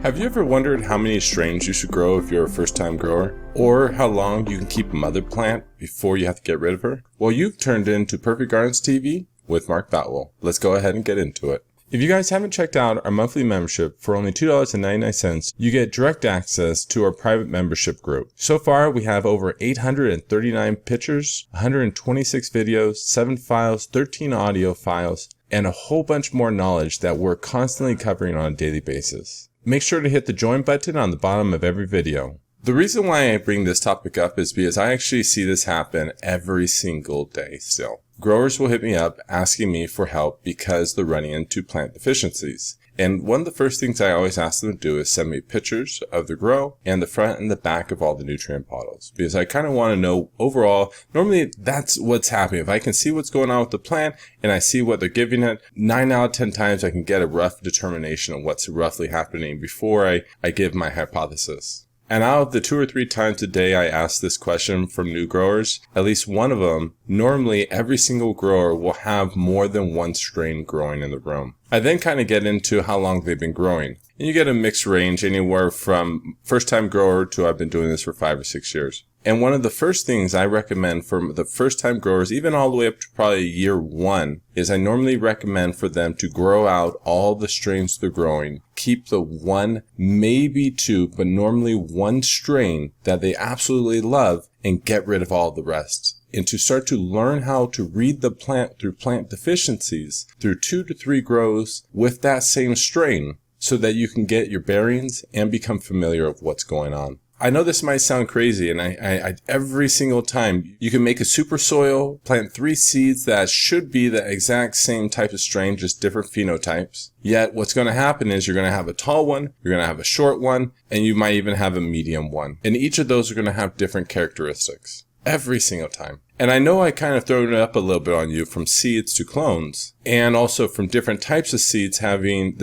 Have you ever wondered how many strains you should grow if you're a first-time grower? Or how long you can keep a mother plant before you have to get rid of her? Well, you've turned into Perfect Gardens TV with Mark Boutwell. Let's go ahead and get into it. If you guys haven't checked out our monthly membership, for only $2.99, you get direct access to our private membership group. So far, we have over 839 pictures, 126 videos, 7 files, 13 audio files, and a whole bunch more knowledge that we're constantly covering on a daily basis. Make sure to hit the join button on the bottom of every video. The reason why I bring this topic up is because I actually see this happen every single day still. Growers will hit me up asking me for help because they're running into plant deficiencies. And one of the first things I always ask them to do is send me pictures of the grow and the front and the back of all the nutrient bottles. Because I kind of want to know overall, normally that's what's happening. If I can see what's going on with the plant and I see what they're giving it, 9 out of 10 times I can get a rough determination of what's roughly happening before I give my hypothesis. And out of the 2 or 3 times a day I ask this question from new growers, at least one of them, normally every single grower will have more than one strain growing in the room. I then kind of get into how long they've been growing. And you get a mixed range anywhere from first time grower to I've been doing this for 5 or 6 years. And one of the first things I recommend for the first time growers, even all the way up to probably year 1, is I normally recommend for them to grow out all the strains they're growing. Keep the 1, maybe 2, but normally 1 strain that they absolutely love and get rid of all the rest. And to start to learn how to read the plant through plant deficiencies through 2 to 3 grows with that same strain so that you can get your bearings and become familiar with what's going on. I know this might sound crazy, and I every single time you can make a super soil, plant 3 seeds that should be the exact same type of strain, just different phenotypes. Yet what's going to happen is you're going to have a tall one, you're going to have a short one, and you might even have a medium one. And each of those are going to have different characteristics every single time. And I know I kind of thrown it up a little bit on you from seeds to clones, and also from different types of seeds having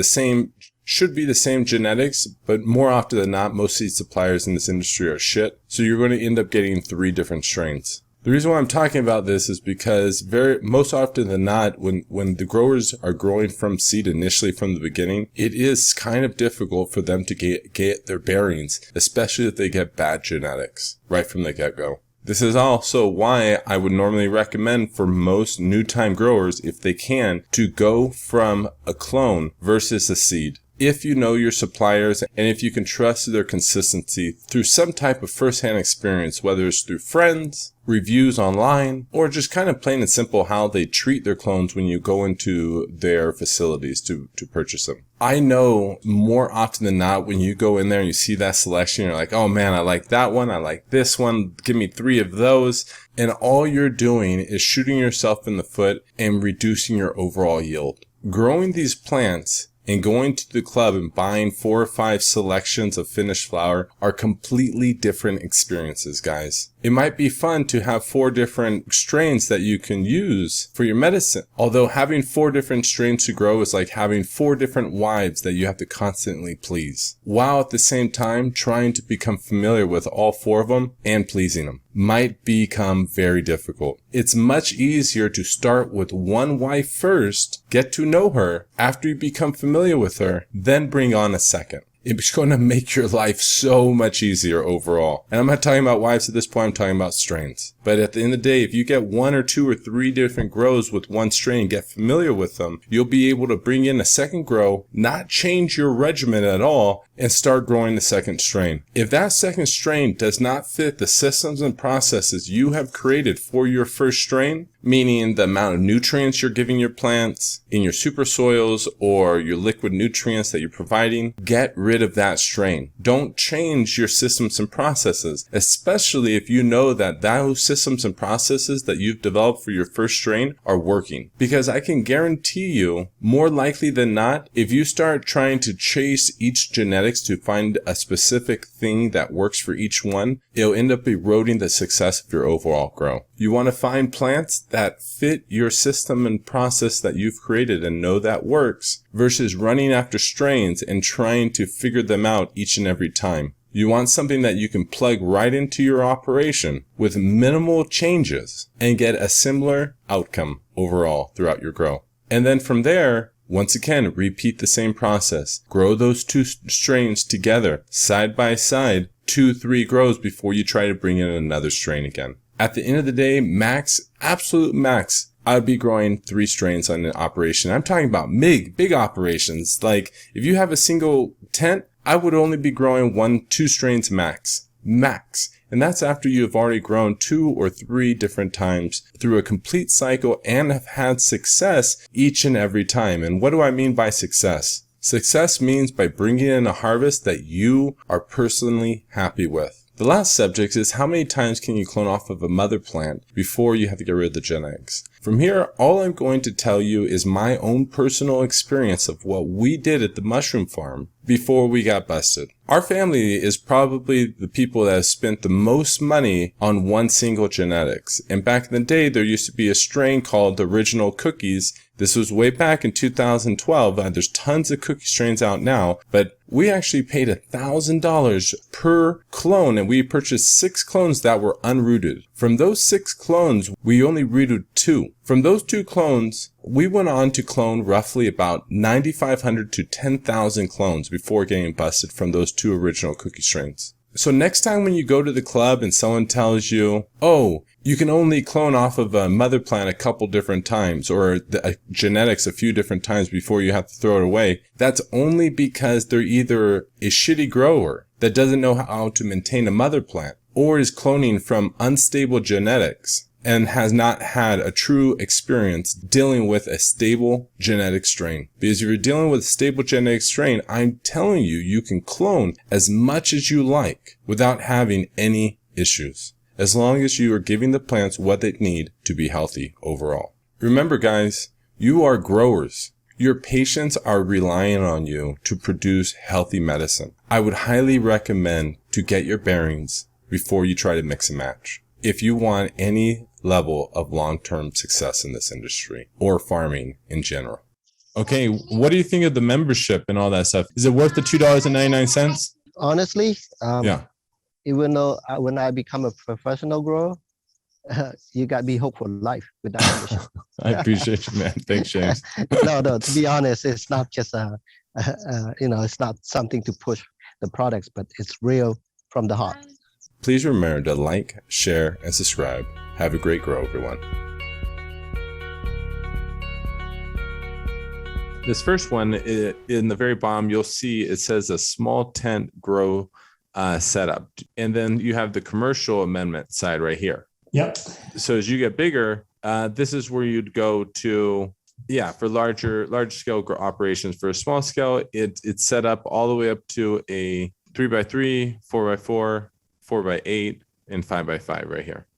should be the same genetics, but more often than not, most seed suppliers in this industry are shit. So you're going to end up getting 3 different strains. The reason why I'm talking about this is because most often than not, when the growers are growing from seed initially from the beginning, it is kind of difficult for them to get their bearings, especially if they get bad genetics right from the get-go. This is also why I would normally recommend for most new time growers, if they can, to go from a clone versus a seed. If you know your suppliers and if you can trust their consistency through some type of first-hand experience, whether it's through friends, reviews online, or just kind of plain and simple how they treat their clones when you go into their facilities to purchase them. I know more often than not when you go in there and you see that selection, you're like, oh man, I like that one, I like this one, give me 3 of those. And all you're doing is shooting yourself in the foot and reducing your overall yield. Growing these plants and going to the club and buying 4 or 5 selections of finished flower are completely different experiences, guys. It might be fun to have 4 different strains that you can use for your medicine. Although having 4 different strains to grow is like having 4 different wives that you have to constantly please, while at the same time trying to become familiar with all 4 of them and pleasing them might become very difficult. It's much easier to start with 1 wife first, get to know her after you become familiar with her, then bring on a second. It's going to make your life so much easier overall. And I'm not talking about wives at this point, I'm talking about strains. But at the end of the day, if you get 1 or 2 or 3 different grows with 1 strain, get familiar with them, you'll be able to bring in a second grow, not change your regimen at all, and start growing the second strain. If that second strain does not fit the systems and processes you have created for your first strain, meaning the amount of nutrients you're giving your plants in your super soils or your liquid nutrients that you're providing, get rid of that strain. Don't change your systems and processes, especially if you know that those systems and processes that you've developed for your first strain are working. Because I can guarantee you, more likely than not, if you start trying to chase each genetics to find a specific thing that works for each one, it'll end up eroding the success of your overall grow. You want to find plants that fit your system and process that you've created and know that works, versus running after strains and trying to figure them out each and every time. You want something that you can plug right into your operation with minimal changes and get a similar outcome overall throughout your grow. And then from there, Once again, repeat the same process. Grow those two strains together, side by side, 2-3 grows before you try to bring in another strain again. At the end of the day, max, absolute max, I would be growing 3 strains on an operation. I'm talking about big operations. Like if you have a single tent, I would only be growing 1-2 strains max. And that's after you have already grown 2 or 3 different times through a complete cycle and have had success each and every time. And what do I mean by success? Success means by bringing in a harvest that you are personally happy with. The last subject is how many times can you clone off of a mother plant before you have to get rid of the genetics. From here, all I'm going to tell you is my own personal experience of what we did at the mushroom farm before we got busted. Our family is probably the people that have spent the most money on one single genetics. And back in the day, there used to be a strain called Original Cookies. This was way back in 2012. There's tons of cookie strains out now, but we actually paid $1,000 per clone, and we purchased 6 clones that were unrooted. From those 6 clones, we only rooted 2. From those 2 clones, we went on to clone roughly about 9,500 to 10,000 clones before getting busted from those 2 original cookie strains. So next time when you go to the club and someone tells you, oh, you can only clone off of a mother plant a couple different times or the genetics a few different times before you have to throw it away, that's only because they're either a shitty grower that doesn't know how to maintain a mother plant or is cloning from unstable genetics and has not had a true experience dealing with a stable genetic strain. Because if you're dealing with a stable genetic strain, I'm telling you, you can clone as much as you like without having any issues, as long as you are giving the plants what they need to be healthy overall. Remember, guys, you are growers. Your patients are relying on you to produce healthy medicine. I would highly recommend to get your bearings before you try to mix and match, if you want any level of long-term success in this industry or farming in general. Okay, what do you think of the membership and all that stuff? Is it worth the $2.99? Honestly, Yeah. even though when I become a professional grower, you got me hooked for life with that membership. I appreciate you, man. Thanks, James. No, to be honest, it's not just it's not something to push the products, but it's real from the heart. Please remember to like, share, and subscribe. Have a great grow, everyone. This first one, in the very bottom, you'll see it says a small tent grow setup. And then you have the commercial amendment side right here. Yep. So as you get bigger, this is where you'd go to, for large scale operations. For a small scale, it's set up all the way up to a 3x3, 4x4, 4x8, and 5x5 right here.